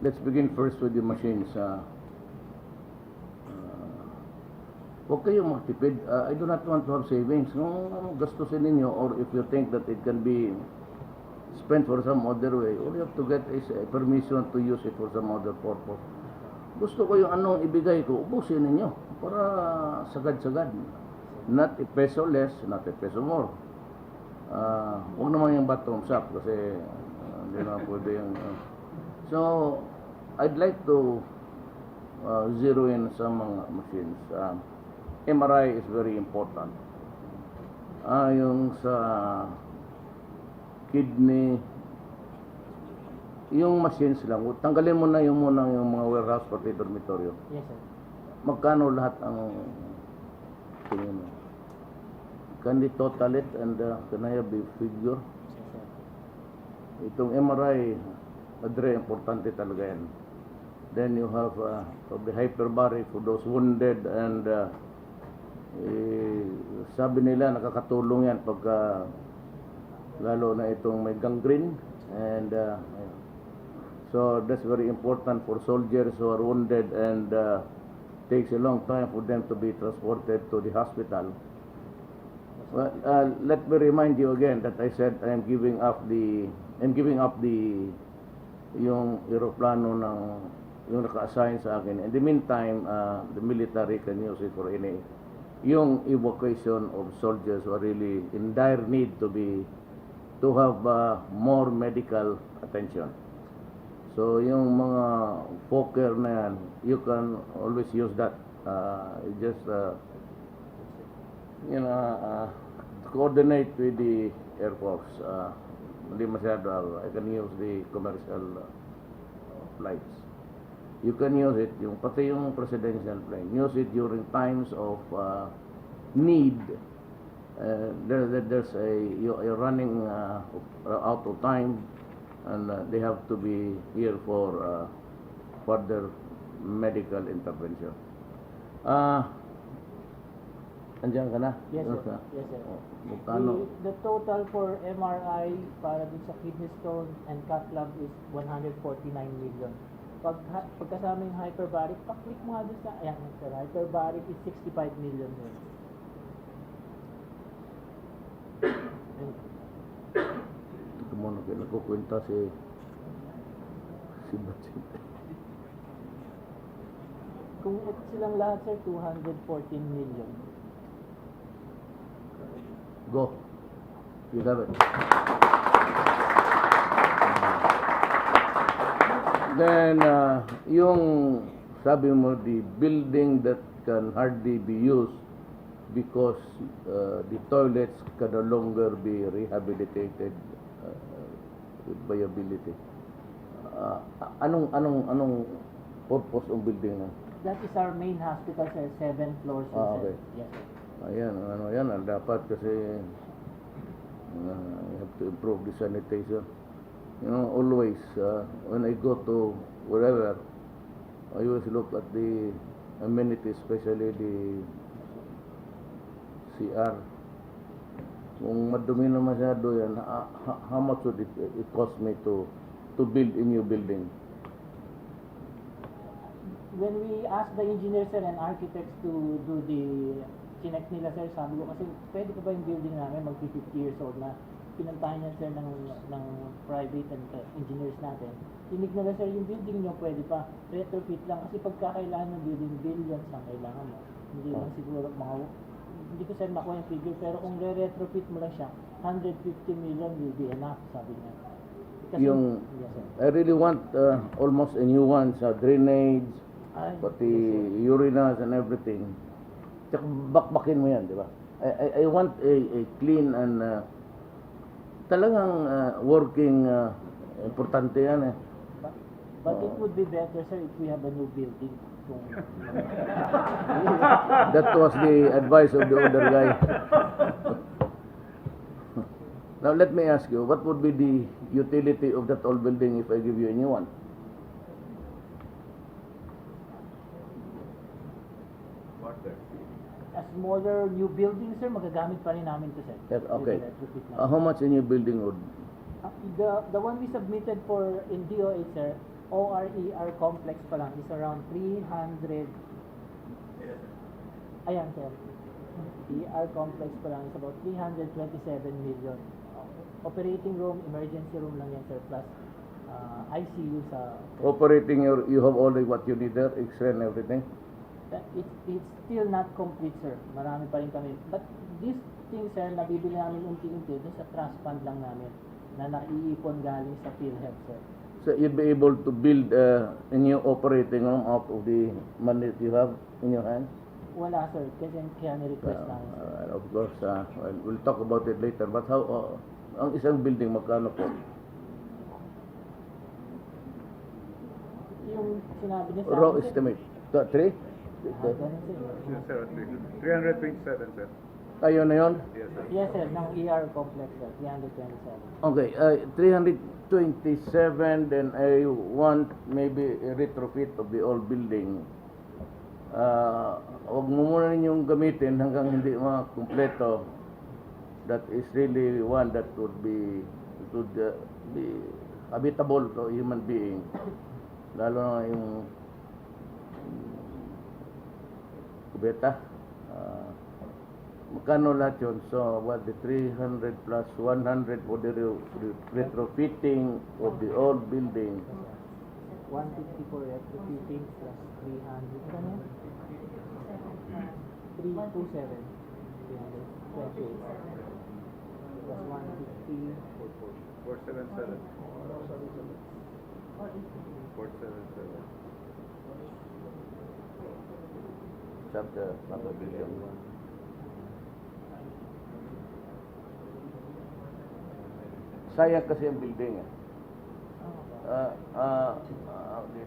let's begin first with the machines. Huwag kayong magtipid. I do not want to have savings. Kung gastusin ninyo, or if you think that it can be spent for some other way, all you have to get is a permission to use it for some other purpose. Gusto ko yung anong ibigay ko, ubusin ninyo para sagad-sagad. Not a peso less, not a peso more. Huwag naman yung bottoms up kasi hindi naman pwede yung... So, I'd like to zero in some mga machines. MRI is very important. Yung sa kidney, yung machines lang, tanggalin mo na yung mga warehouse pati dormitoryo. Yes, sir. Magkano lahat ang tingin mo? Can you total it and can I have the figure? Yes, sir. Itong MRI, very importante talaga yan. Then you have the hyperbaric for those wounded, and sabi nila nakakatulong yan pagka lalo na itong may gangrene, and so that's very important for soldiers who are wounded, and takes a long time for them to be transported to the hospital. Well, let me remind you again that I said I'm giving up the yung eroplano ng yung naka-assign sa akin. In the meantime, the military can use it for any yung evacuation of soldiers who are really in dire need to have more medical attention. So yung mga Fokker na yan, you can always use that. Just coordinate with the Air Force. Hindi masyado, I can use the commercial flights. You can use it, pati yung presidential plane, use it during times of need. You're running out of time, and they have to be here for further medical intervention. Andiyan ka na? Yes, sir. Yes, sir. Magkano? The total for MRI para dun sa kidney stone and cath lab is 149 million. Pagkasama yung hyperbaric, paklik mo nga dun sa, ayan, sir, hyperbaric is 65 million. Ito muna kayo nagkukwenta si Batsit. Kung ito silang lahat, sir, 214 million. Go. You have it. Then, yung sabi mo, the building that can hardly be used because the toilets can no longer be rehabilitated with viability. Anong purpose ng building na? That is our main hospital, sir, 7 floors. Okay. Yes, sir. Ayan, dapat kasi you have to improve the sanitation. Always, when I go to wherever, I always look at the amenities, especially the CR. Kung madumi na masyado yan, how much would it cost me to build a new building? When we ask the engineers, sir, and architects to do the chinek nila, sir, sabi ko kasi pwede pa ba yung building namin magpi-50 years old na. Pinantahan yan, sir, ng private and engineers natin. Tinig nila, sir, yung building nyo pwede pa retrofit lang kasi pagkakailangan ng building, billions ang kailangan mo. Hindi lang siguro hindi ko, sir, nakuha yung figure, pero kung re-retrofit mo lang siya, 150 million will be enough, sabi niya. Kasi, yes, sir. I really want almost a new one sa drainage, pati urinals and everything. Tsaka bakbakin mo yan, di ba? I want a clean and talagang working, importante yan eh. But it would be better, sir, if we have a new building. That was the advice of the older guy. Now let me ask you, what would be the utility of that old building if I give you a new one? A smaller new building, sir, magagamit pa rin namin to, sir. Yes, okay. Retrofit namin. How much a new building would? The one we submitted for in DOH, sir, ORER complex pa lang is around 300. Ayan, sir. ER complex pa lang is about 327 million. Operating room, emergency room lang yan, sir, plus ICU sa... Operating, you have already what you need there, X-ray and everything. It's still not complete, sir. Marami pa rin kami. But this thing, sir, nabibili namin unti-unti dun sa trust fund lang namin na naiipon galing sa PhilHealth, sir. So you'd be able to build a new operating room out of the money that you have in your hand? Wala, sir. Kasi kaya ni-request namin, sir. Of course, well, we'll talk about it later. But how, ang isang building, magkano po? Yung sinabi niya sa Raw amin, sir, estimate. 3? ganun, sir. Yes, sir. 327, sir. Ayun na yun? Yes, sir. Yes, sir. Ng ER complex, sir. 327. Okay, 327, then I want maybe a retrofit of the old building. Huwag mo muna ninyong gamitin hanggang hindi kumpleto. That is really one that would be habitable to a human being. Lalo na yung kubeta. Magkano lahat yun? So, what, the 300 plus 100 for the retrofitting of the old building. 150 for retrofitting plus 300. Ano yan? 327. 328. Plus 150. 477. 477. Chapter, number billion. Sayang kasi ang building.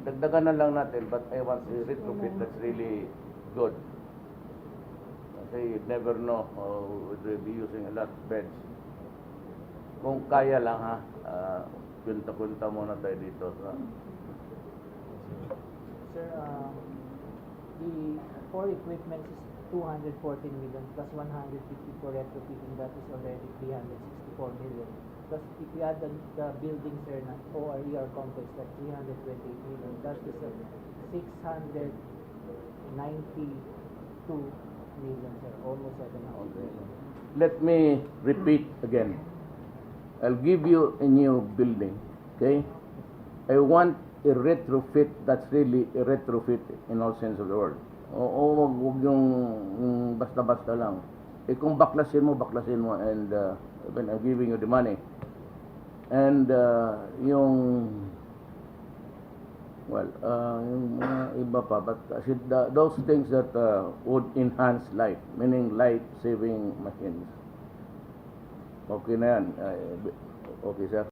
Dagdagan na lang natin, but I want a retrofit that's really good. Kasi you never know, we'll be using a lot of beds. Kung kaya lang ha, kunta-kunta muna tayo dito. Sir, the core equipment is 214 million plus 150 for retrofitting. That is already 364 million. Plus if you add the building, sir, na ORER complex, that's 328 million. That is 692 million, sir. Almost 700 million. Let me repeat again. I'll give you a new building, okay? I want a retrofit that's really a retrofit in all sense of the word. O wag yung basta-basta lang. Eh kung baklasin mo, and even I'm giving you the money. And yung mga iba pa, but those things that would enhance life, meaning life-saving machines. Okay na yan. Okay, sir.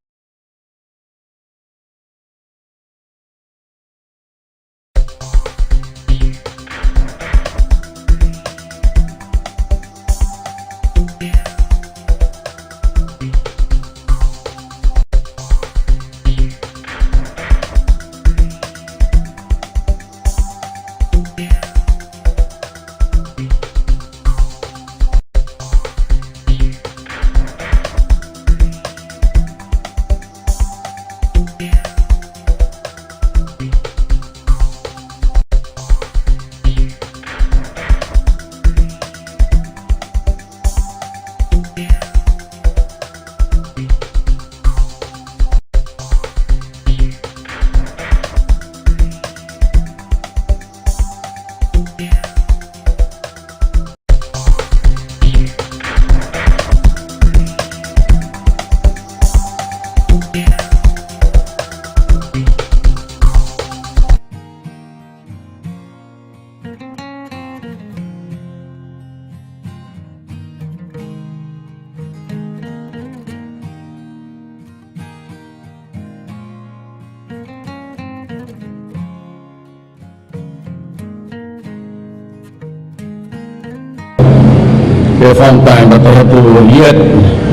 The fun time that I have to yet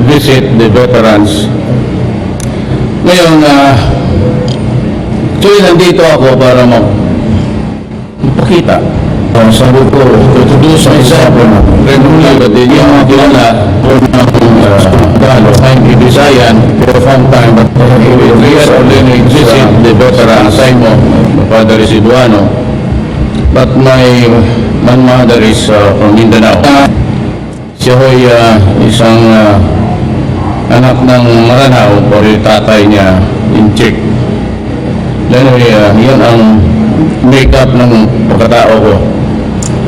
visit the veterans. Ngayon, actually nandito ako para magpakita sabi ko, to introduce myself, regularly, but hindi ako kilala kung Tagalog, I'm Ibisayan, for some time, but 3 years only existed, the daughter Simon, father is Cebuano, but my mother is from Mindanao. Siya ho'y isang anak ng Maranao, pero yung tatay niya in Czech. Anyway, yan ang make-up ng pagkatao ko.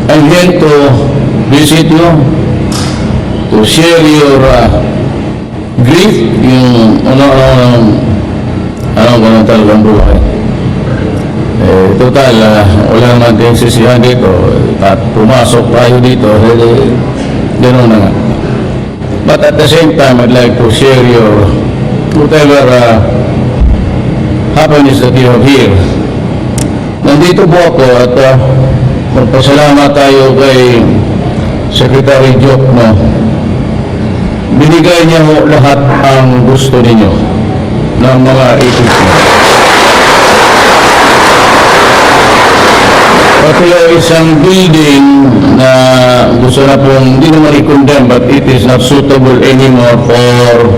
I'm here to visit you, to share your grief, yung ano talagang buhay. Total, wala naman din sisihan dito, at pumasok tayo dito, gano'n na nga. But at the same time, I'd like to share your whatever happiness that you have here. Nandito po ako at magpasalamat tayo kay Secretary Jokno. Binigay niya mo lahat ang gusto ninyo ng mga ipit. Pati isang building na gusto na pong hindi naman i-condemn, but it is not suitable anymore for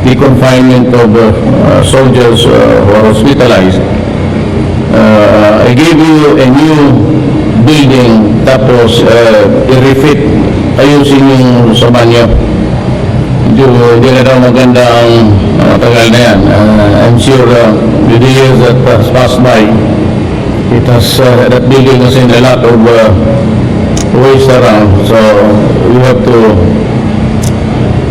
the confinement of soldiers who are hospitalized. I gave you a new building, tapos i-refit, ayusin yung sa banyo. Hindi na daw maganda ang tagal na yan. I'm sure with the years that has passed by, it has, that building has seen a lot of waste around, so we have to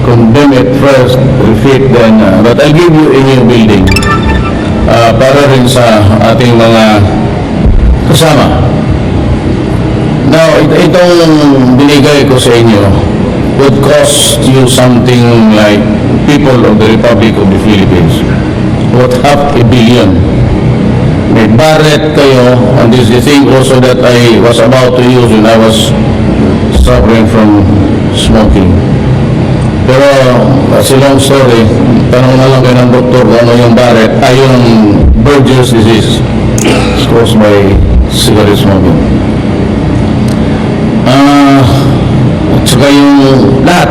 condemn it first, refit, then, but I'll give you a new building para rin sa ating mga kasama. Now, itong binigay ko sa inyo would cost you something like people of the Republic of the Philippines, what, $500 million. May Barrett kayo, and this is the thing also that I was about to use when I was suffering from smoking. Pero, as a long story, tanong na lang kayo ng doktor kung ano yung Barrett, ay yung Burgess disease. It's caused by cigarette smoking. At saka yung lahat,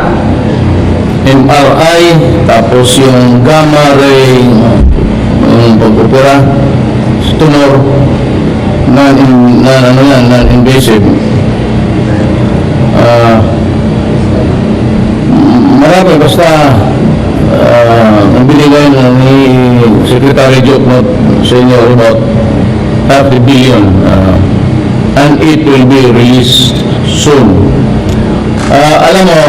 MRI, tapos yung gamma ray, yung pag-opera, tumor, non-invasive. Marami, basta ang binigay ni Secretary Jokno sa inyo about $500 million, and it will be released soon. Alam mo,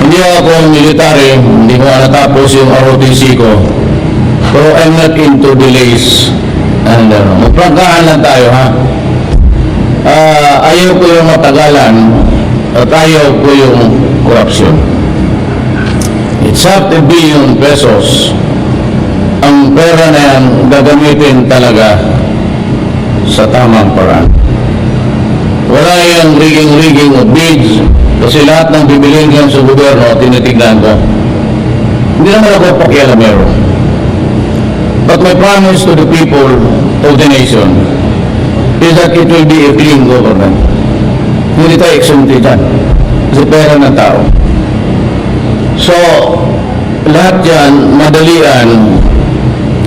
hindi ako military, hindi ko natapos yung ROTC ko, pero I'm not into delays, and magprangkahan lang tayo, ha. Ayaw ko yung matagalan at ayaw ko yung corruption. It's $500 billion pesos. Ang pera na yan gagamitin talaga sa tamang paraan. Wala yung rigging of bids, kasi lahat ng bibiliin yan sa gobyerno, tinitignan ko. Hindi naman ako pakialamero. But my promise to the people of the nation is that it will be a clean government. Hindi tayo exempted dyan. Kasi pera ng tao. So, lahat yan, madalian.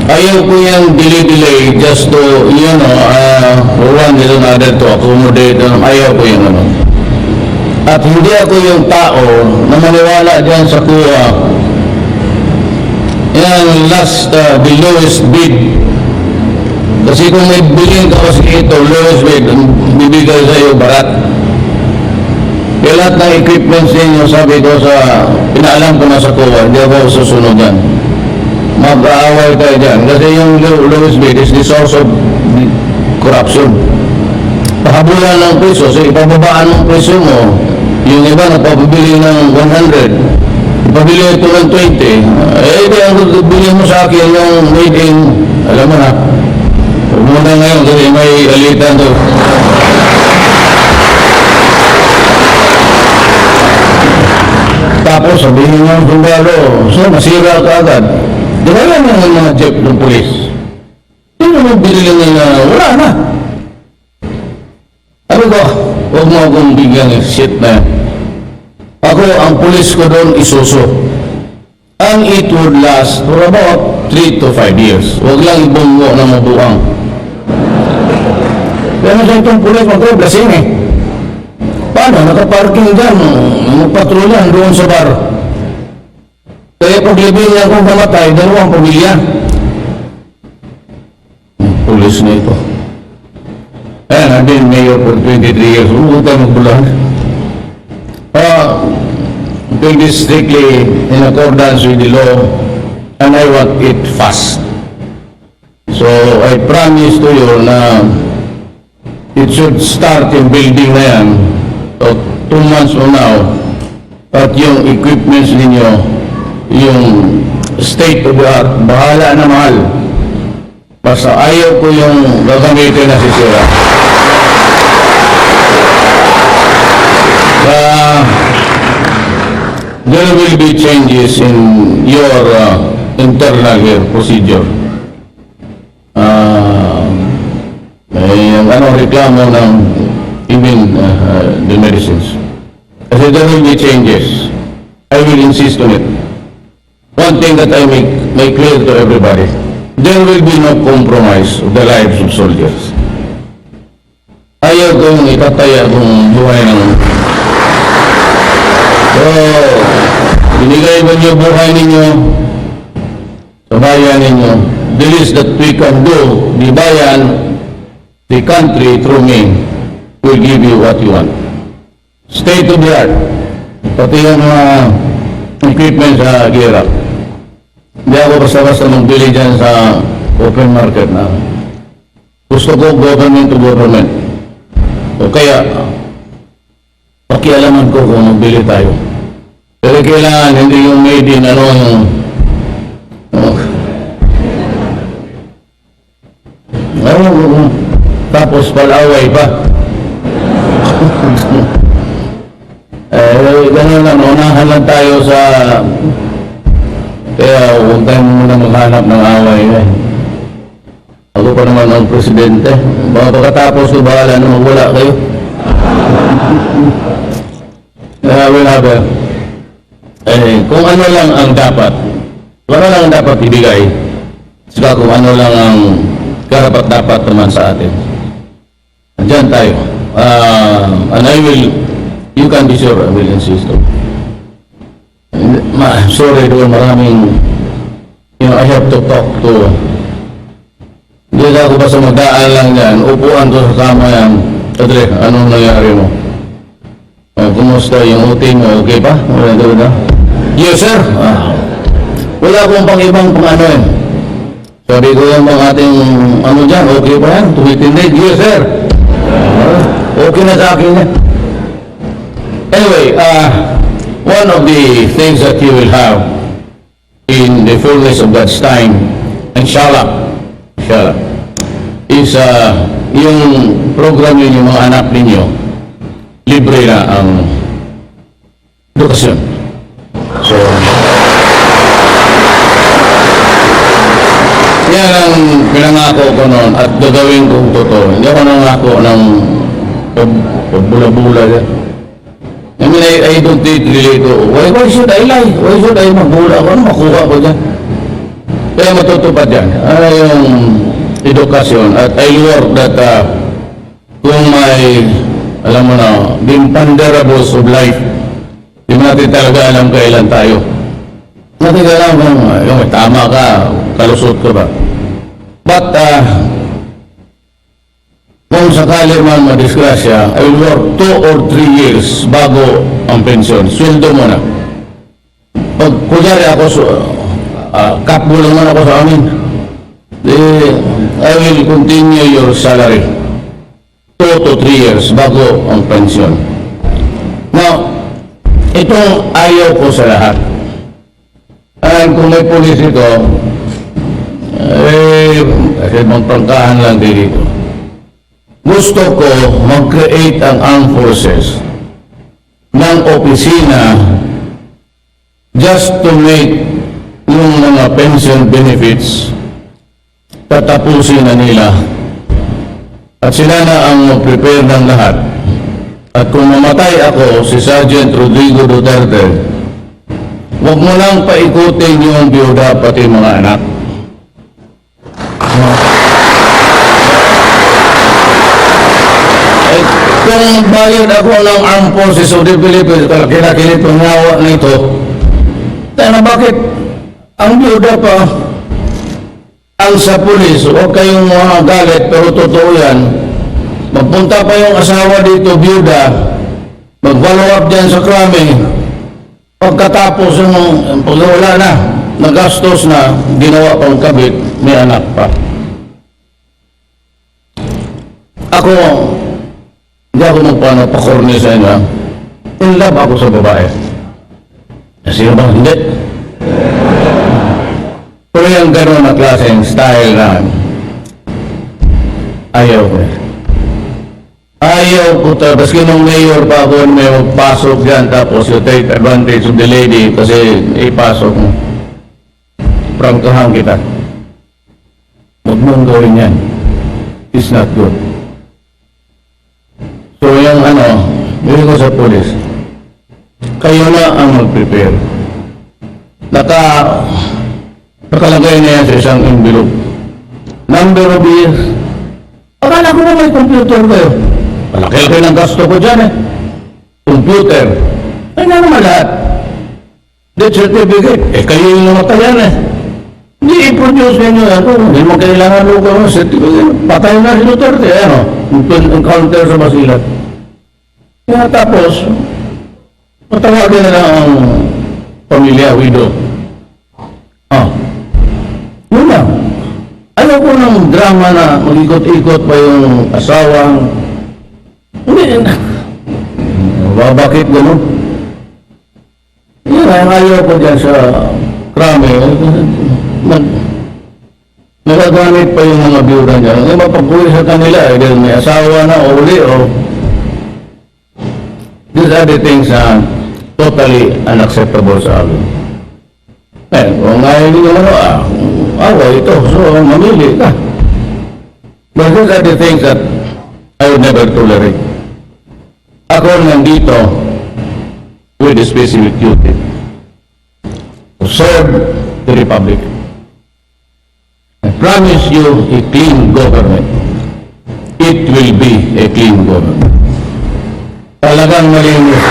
Ayaw ko yung delay just to, one is another to accommodate. Ayaw ko yung ano. At hindi ako yung tao na maniwala dyan sa kuha. Yan, last, the lowest bid. Kasi kung may bilhin ka kasi ito, lowest bid, bibigay sa iyo barat. Kaya lahat ng equipments ninyo, sabi ko sa, pinaalam ko na sa kuha, hindi ako susunod yan. Mag-aaway tayo dyan. Kasi yung lowest bid is the source of corruption. Pahabulan ng presyo, so ipababaan ng presyo mo, yung iba nagpapabili ng 100, ipabili ito ng 20, hindi ang bilhin mo sa akin yung made in, alam mo na, huwag mo na ngayon kasi may alitan to. Tapos sabihin mo ng sundalo, so masira ka agad. Di ba yan ang mga jeep ng polis? Ano mo binili na wala na? Ano ko? Huwag mo akong bigyan ng shit na yan. Ako, ang pulis ko doon, isuso. And it would last for about 3 to 5 years. Huwag lang ibunggo na mabuang. Kaya sa itong pulis, magkablasing eh. Paano? Nakaparking dyan. Magpatrolyan doon sa bar. Kaya pag libing niya akong kamatay, 2 pamilya. Pulis na ito. Ayan, I've been mayor for 23 years. Huwag tayo magbulan. Doing this strictly in accordance with the law, and I want it fast. So, I promise to you na it should start yung building na yan. So, 2 months from now, at yung equipments ninyo, yung state of the art, bahala na mahal. Basta ayaw ko yung gagamitin na sisira. There will be changes in your internal procedure. Reklamo ng even the medicines. Kasi there will be changes. I will insist on it. One thing that I make clear to everybody, there will be no compromise of the lives of soldiers. Ayaw kong itataya kung buhay ng... So, binigay ba niyo buhay ninyo sa bayan ninyo? The least that we can do, the bayan, the country through me, will give you what you want. State of the art. Pati yung mga equipment sa gira. Hindi ako basta-basta magbili dyan sa open market na. Gusto ko government to government. O kaya, pakialaman ko kung magbili tayo. Pero kailangan hindi yung made in tapos palaway pa. Gano'n lang, unahan lang tayo sa... Kaya huwag tayo muna maghanap ng away. Ako pa naman ang presidente. Baka pagkatapos ko bahala na magwala kayo. Kung ano lang ang dapat, kung ano lang ang dapat ibigay, saka kung ano lang ang karapat-dapat naman sa atin. Diyan tayo. And I will, you can be sure, I will insist on. Sorry doon, maraming, I have to talk to, hindi na ako basta magdaan lang yan, upuan to sa kama yan, Adre, anong nangyari mo? Kumusta yung OT mo? Okay pa? Wala doon na? Yes, sir. Wala akong pang-ibang pang-ano eh. Sabi ko yung mga ating ano dyan, okay pa yan? Tumitindig. Yes, sir. Okay na sa akin yan. Anyway, one of the things that you will have in the fullness of God's time, inshallah, is yung program yun, yung mga anak ninyo, libre na ang edukasyon. So, yan ang pinangako ko noon at gagawin kong totoo. Hindi ako nangako ng pagbula-bula yan. I mean, I don't relate to, why should I lie? Why should I magbula ko? Ano makuha ko dyan? Kaya matutupad yan. Ano yung edukasyon? At I work that kung may, alam mo na, the imponderables of life, di natin talaga alam kailan tayo. Natin alam kung yung tama ka, kalusot ka ba. But, kung sakali man madisgrasya, I will work 2 or 3 years bago ang pensyon. Sweldo mo na. Pag kunyari ako, kapbo lang man ako sa amin, I will continue your salary 2 to 3 years bago ang pensyon. Now, itong ayaw ko sa lahat. And kung may pulis ito, kasi magprangkahan lang dito. Gusto ko mag-create ang armed forces ng opisina just to make yung mga pension benefits tatapusin na nila. At sila na ang mag-prepare ng lahat. At kung mamatay ako, si Sergeant Rodrigo Duterte, huwag mo lang paikutin yung biyuda pati mga anak. Eh, kung bayad ako ng Armed Forces of the Philippines, kinakilit ang nawa nito, na bakit ang biyuda pa ang sa pulis, huwag kayong mga galit, pero totoo yan. Magpunta pa yung asawa dito, biyuda, mag-follow up dyan sa krami. Pagkatapos yung wala na, nagastos na, ginawa pang kabit, may anak pa. Ako, hindi ako magpano-pakorni sa inyo. In love ako sa babae. Sino ba? Hindi. Pero yung gano'n na klaseng style na ayaw ko. Ayaw ko tapos nung mayor pa ako may magpasok dyan tapos you take advantage of the lady kasi ipasok mo. Prangkahan kita. Huwag mong gawin yan. It's not good. So yung bili ko sa police, kayo na ang mag-prepare. Nakalagay na yan sa isang envelope. Number of years. Akala ko na may computer kayo. Malaki-laki ng gasto ko dyan eh. Computer. Ay nga naman lahat. Death certificate. Kayo yung namatayan eh. Hindi i-produce ninyo yan. Hindi mo kailangan ko ng certificate. Patay na si Duterte. Encounter sa Basilan. Kaya tapos, matawagin na lang ang pamilya, widow. Yun lang. Ayaw ko ng drama na mag-ikot-ikot pa yung asawang. Hindi. Bakit gano'n? Yan ang ayaw ko dyan sa krami. Nagagamit pa yung mga biyuda dyan. Hindi mapagpuwi sa kanila. Dahil may asawa na o uli o. These are the things na totally unacceptable sa akin. Kung ngayon nyo ito, so mamili ka. But these are the things that I would never tolerate. Ako nandito with a specific duty to serve the Republic. I promise you a clean government. It will be a clean government. Talagang malinis.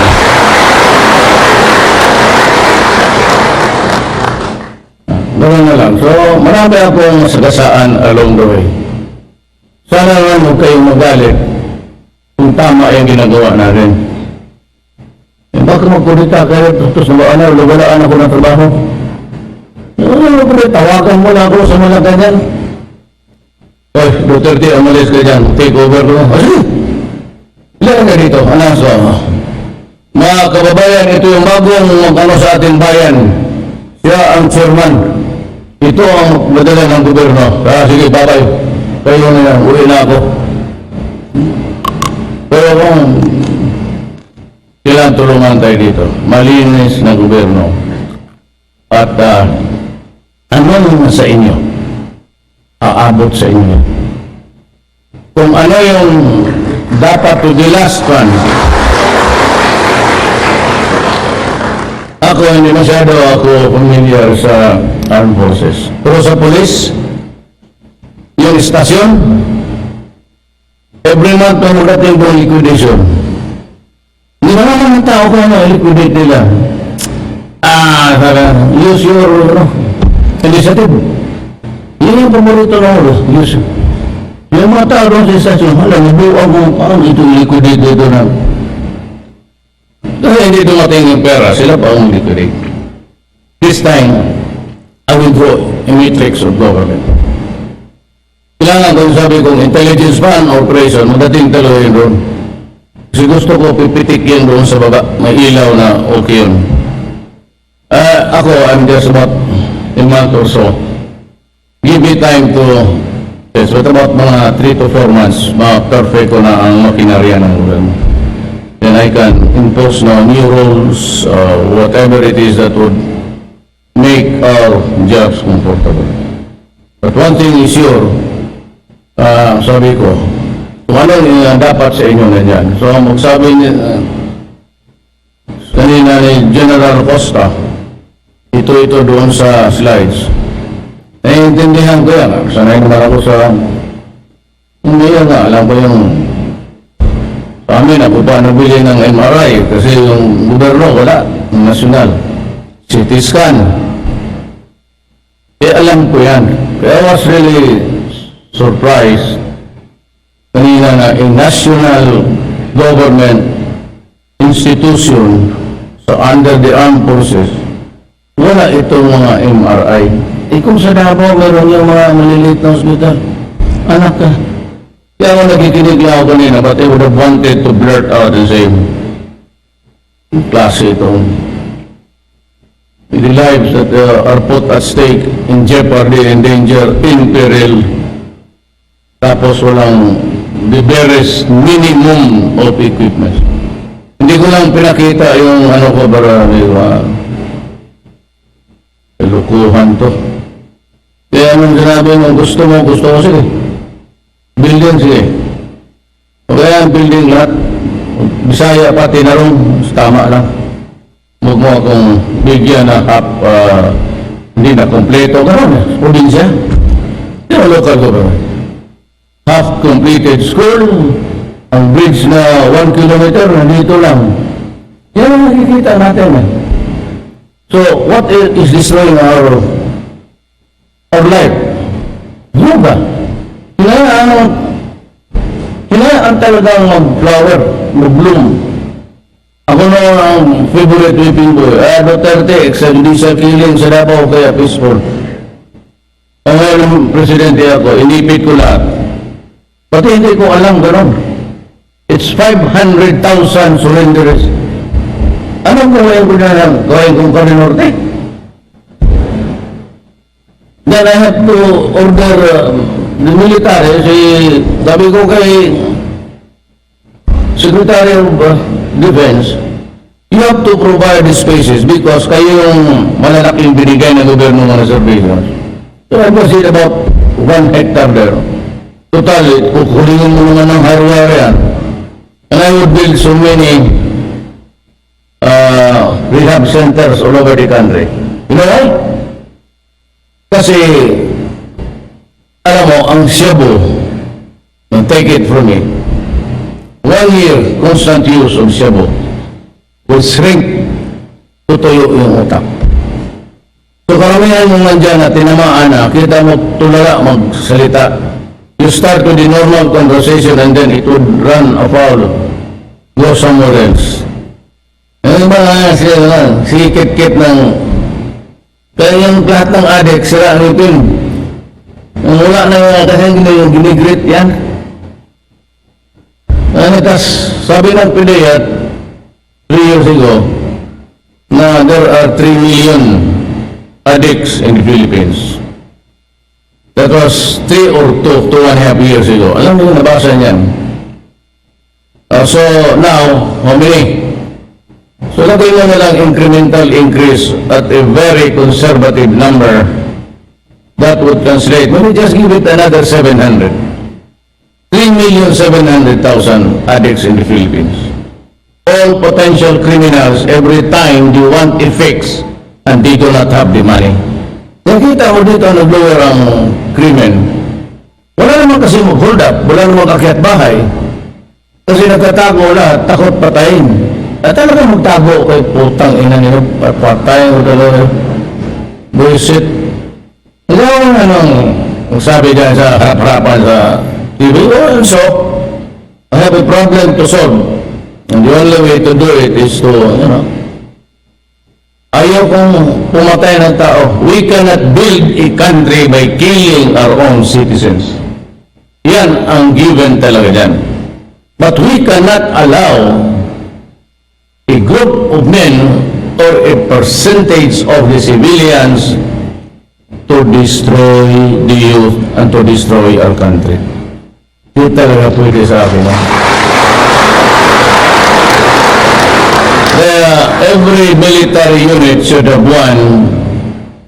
Gawin na lang. So, marami akong sagasaan along the way. Sana naman huwag kayong magalit kung tama yung ginagawa natin. Bakit magkulita kayo? Tapos nawalaan ako ng trabaho. Tawagan mo lang ako sa mga ganyan. Oy, Duterte, umalis ka dyan. Take over ko. Sige. Ilan ka dito? So, mga kababayan, ito yung bagong sa ating bayan. Siya ang chairman. Ito ang madala ng gobyerno. Sige, babay. Kayo na yan. Uwi na ako. Pero kung kailangan tulungan tayo dito, malinis na gobyerno. At ano naman sa inyo? Aabot sa inyo. Kung ano yung dapat to the last one, ako hindi masyado ako familiar sa armed forces. Pero sa police, yung istasyon, every month may magating po liquidation. Hindi ba naman ang tao ko liquidate nila? Use your initiative. Yun yung paborito ng ulo. Use. Yung mga tao doon sa istasyon, nabuo mo, ito liquidate dito na. Kasi hindi dumating yung pera, sila pa ang liquidate. This time, I will draw a matrix of government. Kailangan kung sabi kong intelligence man operation, madating talaga yun doon. Kasi gusto ko pipitik yan doon sa baba, may ilaw na okay yun. Ako, I'm just about a month or so. Give me time to, yes, what about mga 3 to 4 months, perfect ko na ang makinarya ng gobyerno. Then I can impose now new rules, whatever it is that would make our jobs comfortable. But one thing is sure, sabi ko, kung ano yung dapat sa inyo nandiyan. So, magsabi niya, kanina ni General Costa, ito doon sa slides. Naiintindihan ko yan. Sanay naman ako sa... Hindi yan nga. Alam ko yung... Sa amin, ako pa nabili ng MRI kasi yung gobyerno wala. Yung nasyonal. CT scan. Eh, alam ko yan. Kaya I was really surprised kanina na a national government institution so under the armed forces, wala itong mga MRI. Eh kung sa Davao, meron yung mga maliliit na hospital. Anak ka. Kaya ako nakikinig lang ako kanina, but I would have wanted to blurt out and say, klase itong the lives that are put at stake in jeopardy, in danger, in peril. Tapos walang the barest minimum of equipment. Hindi ko lang pinakita yung ano ko para may lukuhan to. Kaya nung sinabi mo, gusto ko, sige. Building, sige. O kaya ang building lahat, Bisaya pati na rin, tama lang. Huwag mo akong bigyan na half, hindi na kompleto. Gano'n, probinsya. Hindi na local government. Half completed school, ang bridge na 1 kilometer, nandito lang. Yan ang nakikita natin. So, what is destroying our life? Yoga. Hinayaan talagang mag-flower, mag-bloom. Ako na ang favorite whipping boy. Duterte, extrajudicial killing sa Davao, kaya peaceful. Ang ngayon presidente ako, inipit ko lahat. Pati hindi ko alam gano'n. It's 500,000 surrenderers. Anong gawin ko na lang? Gawin kong Norte? Then I have to order the military. Sabi ko kay Secretary of Defense, you have to provide the spaces because kayo yung malalaking binigay ng gobyerno ng reservations. So I was it about 1 hectare there. Total, kukulingin mo naman ng hardware yan. And I would build so many rehab centers all over the country. You know why? Kasi, alam mo, ang Cebu, take it from me, 1 year constant use of Cebu will shrink, tutuyo yung utak. So karamihan mong nandyan na tinamaan na, kita mo tulala magsalita. You start with the normal conversation and then it would run afoul, go somewhere else. Ano ba nga sila lang, sikit-kit ng, kaya yung lahat ng addict, sila ang ipin. Wala na yung kasi yung ginigrit yan. Tas sabi ng PDEA 3 years ago na there are 3 million addicts in the Philippines. That was 3 or 2.5 years ago. Alam mo, nabasa niyan. So now, how many? So lagay mo na lang incremental increase at a very conservative number. That would translate, let me just give it another 700. 3,700,000 addicts in the Philippines. All potential criminals every time they want a fix and they do not have the money. Nakita mo dito nag-lower ang krimen. Wala naman kasi mag-hold up, wala naman kakyat bahay. Kasi nagtatago lahat, takot patayin. At talaga magtago kay putang ina nila, patayin ko talaga. Bullshit. Alam mo anong sabi dyan sa harap-harapan sa TV? Oh, so, I have a problem to solve. And the only way to do it is to, ayaw kong pumatay ng tao. We cannot build a country by killing our own citizens. Yan ang given talaga dyan. But we cannot allow a group of men or a percentage of the civilians to destroy the youth and to destroy our country. Hindi talaga pwede sa akin. Kaya every military unit should have one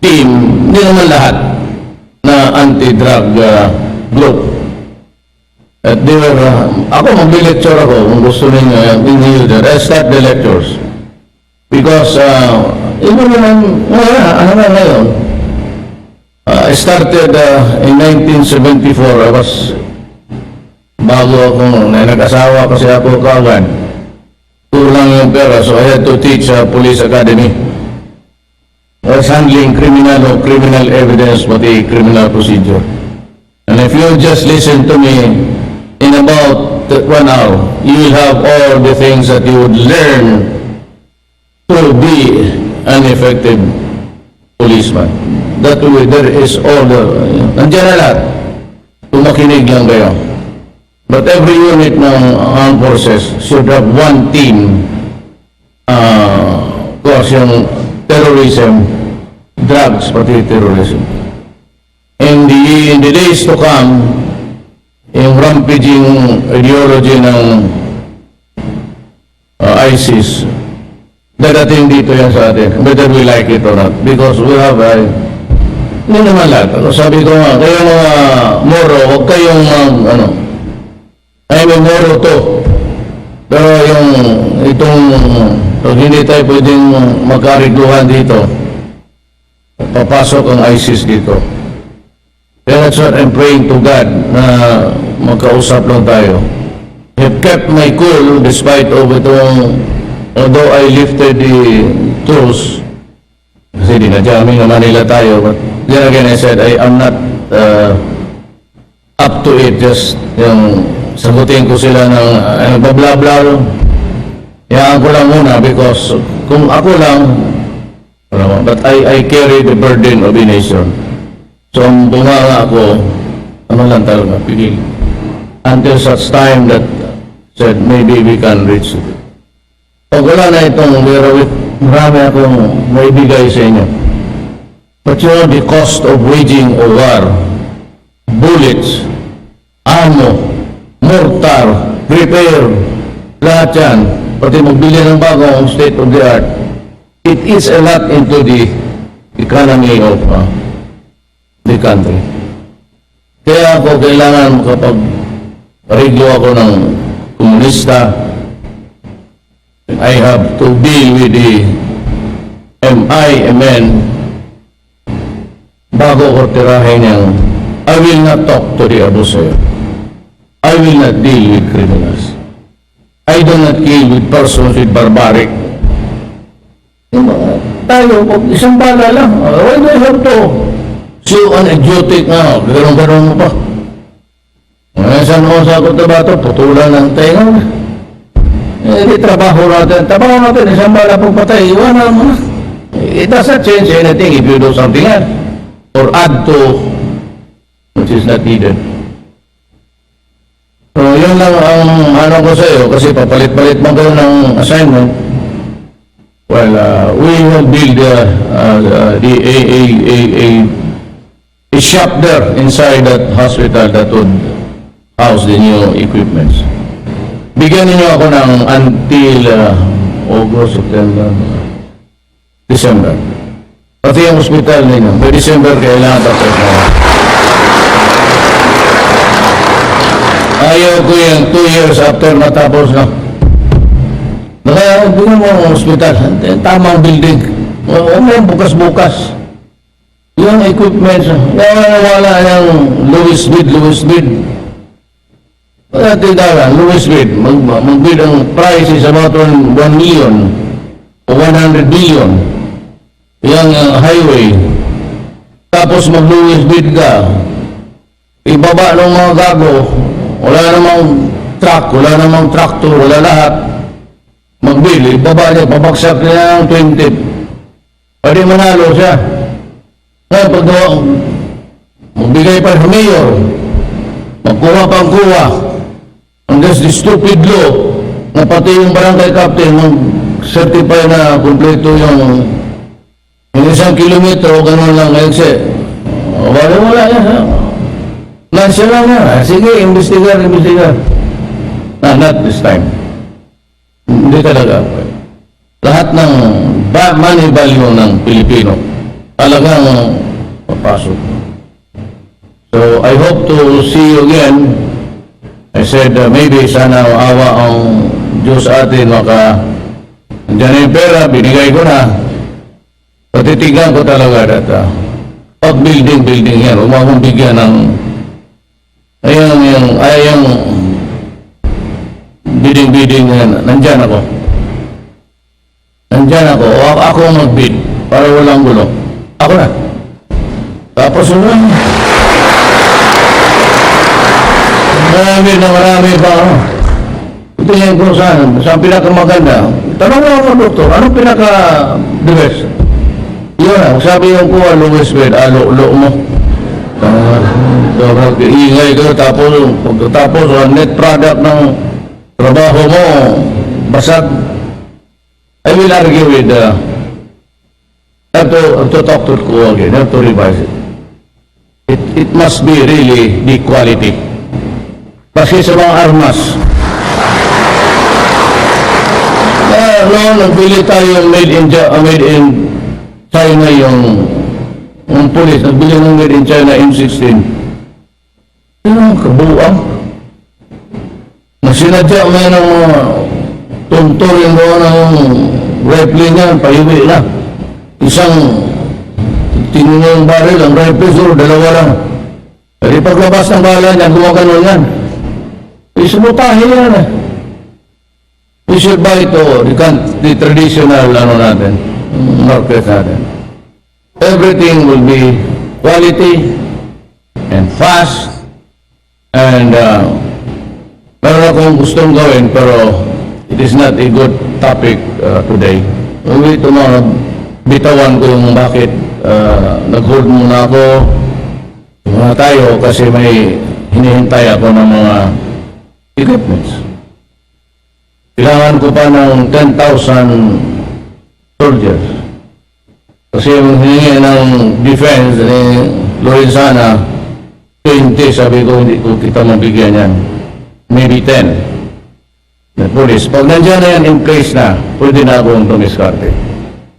team, hindi naman lahat, na anti-drug group. At they were, ako mag-lecture ako kung gusto ninyo, I start the lectures. Because, even naman, ano na ngayon, I started in 1974, I was, bago ako, nag-asawa kasi ako kaagad, kulang yung pera, so I had to teach police academy. I was handling criminal evidence, pati criminal procedure. And if you just listen to me, in about 1 hour, you will have all the things that you would learn to be an effective policeman. That way, there is all the, nandiyan na lahat. Tumakinig lang kayo. But every unit ng armed forces should have one team, of course, yung terrorism, drugs, pati terrorism. In the days to come, yung rampaging ideology ng ISIS, dadating dito yan sa atin, whether we like it or not, because we have hindi naman lahat. Sabi ko nga, kayo mga Moro, huwag kayong I'm a Moro to. Pero yung itong hindi tayo pwedeng magkariguhan dito, papasok ang ISIS dito. Kaya that's what I'm praying to God na magkausap lang tayo. I have kept my cool despite of itong, although I lifted the truce, kasi dinadyamin naman nila tayo, but then again I said, I am not up to it, just yung sagutin ko sila ng bla-bla-bla. Hayaan ko lang muna because kung ako lang, but I carry the burden of the nation. So, ang bumanga ako, ano lang talaga, pigil. Until such time that said, maybe we can reach it. Pag wala na itong wherewith, marami akong maibigay sa inyo. But you know, the cost of waging a war, bullets, ammo, mortar, repair, lahat yan, pati magbili ng bagong state of the art, it is a lot into the economy of the country. Kaya ako kailangan kapag reglo ako ng komunista, I have to deal with the MIMN bago ko tirahin yung I will not talk to the abuser. I will not deal with criminals. I do not deal with persons with barbaric. Tayo, isang bala lang. Why do I have to? So, an idiotic nga, gano'n-gano'n mo pa. Saan mo sa Cotabato, putulan ng tenga. Di trabaho natin, isang bala pong patay, iwanan mo na. It doesn't change anything if you do something else. Or add to, which is not needed. So, yun lang ang ano ko sa iyo, kasi papalit-palit mo kayo ng assignment. Well, we will build a shop there inside that hospital that would house the new equipments. Bigyan niyo ako ng until August, September, December. Pati yung hospital ninyo, by December kailangan tapos na. Ayaw ko yung 2 years after matapos na. Kaya bigyan mo ang hospital, tamang building. Huwag mo yung bukas-bukas. Yung equipment, wala yung lowest bid. Wala tindahan, lowest bid. Mag-bid ang price is about 1 million o 100 billion. Yung highway. Tapos mag-lowest bid ka. Ibaba ng mga gago. Wala namang truck, wala namang tractor, wala lahat. Mag-bid, ibaba niya, pabagsak niya ng 20. Pwede manalo siya. Ngayon, pag magbigay pa sa mayor, magkuha pang kuha, hanggang the stupid law, na pati yung barangay captain, mag-certify na kumpleto yung 1 kilometro, ganun lang, kasi, wala yan, ha? Lansya lang yan, sige, investigar. Not this time. Hindi talaga. Lahat ng money value ng Pilipino, talagang papasok. So I hope to see you again. I said maybe sana awa ang Diyos sa atin maka dyan na yung pera, binigay ko na. Patitigan ko talaga data. Pag building yan, huwag mo akong bigyan ng ayang bidding yan. Nandyan ako. Ako ang mag-bid para walang gulo. Ako na. Tapos marami pa ako. Tingin ko saan pinakamaganda. Tanong mo ako, doktor, anong pinaka-the best? Yun na, sabi yung ko, lowest bed, lo mo. Iingay ko, tapos net product ng trabaho mo, basag. I will argue with, have to talk to ko again, have to revise it. It must be really the quality. Kasi sa mga armas, nagbili tayo made in China yung police, nagbili ng made in China M16. Ano, kabuang. Sinadya mo yan ng tuntor yung gawa ng rifle niya, paiwi na. Isang tinunong baril, ang rifle, sure, dalawa lang. Pero paglabas ng bala niya, gumagano yan. Isumutahin yan eh. We should buy ito, the traditional natin, market natin. Everything will be quality and fast and meron akong gustong gawin pero it is not a good topic today. Maybe tomorrow, bitawan ko yung bakit nag-hold muna ako tayo kasi may hinihintay ako ng mga equipments. Kailangan ko pa ng 10,000 soldiers. Kasi yung hiningi ng defense ni Lorenzana, 20, sabi ko, hindi ko kita mabigyan yan. Maybe 10. The police. Pag nandiyan na yan in place na, pwede na akong tumiskarte.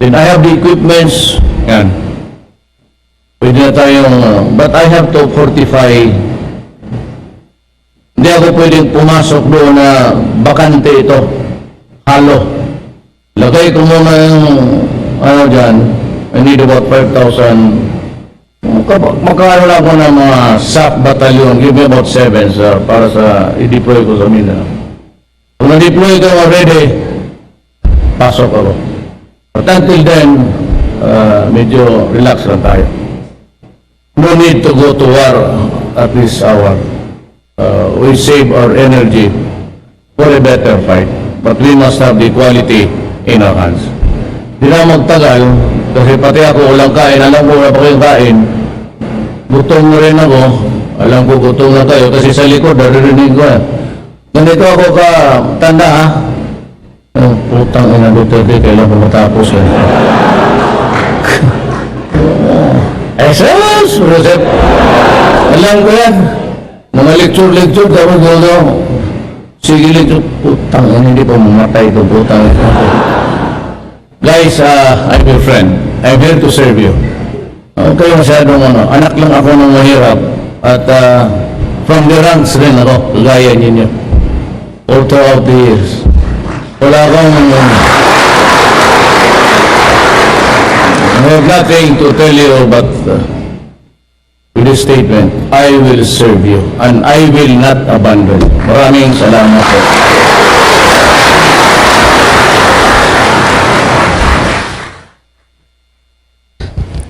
Then I have the equipments, yan. Pwede na tayong, but I have to fortify. Hindi ako pwedeng pumasok doon na bakante ito. Halo. Lagay ko muna yung dyan. I need about 5,000. Magkano lang ako ng mga SAP battalion. Give me about 7, sir, para sa i-deploy ko sa Mindanao. Kung na-deploy ko already, pasok ako. But until then, medyo relax lang tayo. No need to go to war at this hour. We save our energy for a better fight. But we must have the quality in our hands. Di na magtagal, kasi pati ako walang kain, alam ko wala pa kayong kain. Gutom na rin ako, alam ko gutom na kayo, kasi sa likod, naririnig ko na. Ganito ako ka, tanda ha? Putang ina, Duterte, kailan ko matapos yan. Jesus, Rosep, alam ko yan. Mga lecture, tapos gano'n. Sige lecture, putang ina, hindi pa mamatay ito, putang ina. Guys, I'm your friend. I'm here to serve you. Kayo masyadong anak lang ako ng mahirap. At from the ranks rin ako, kagaya ninyo. All throughout the years. Wala akong I have nothing to tell you but with this statement, I will serve you and I will not abandon you. Maraming salamat po.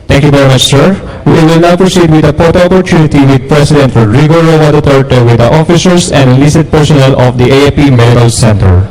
Thank you very much, sir. We will now proceed with a photo opportunity with President Rodrigo Roa Duterte with the officers and enlisted personnel of the AFP Medical Center.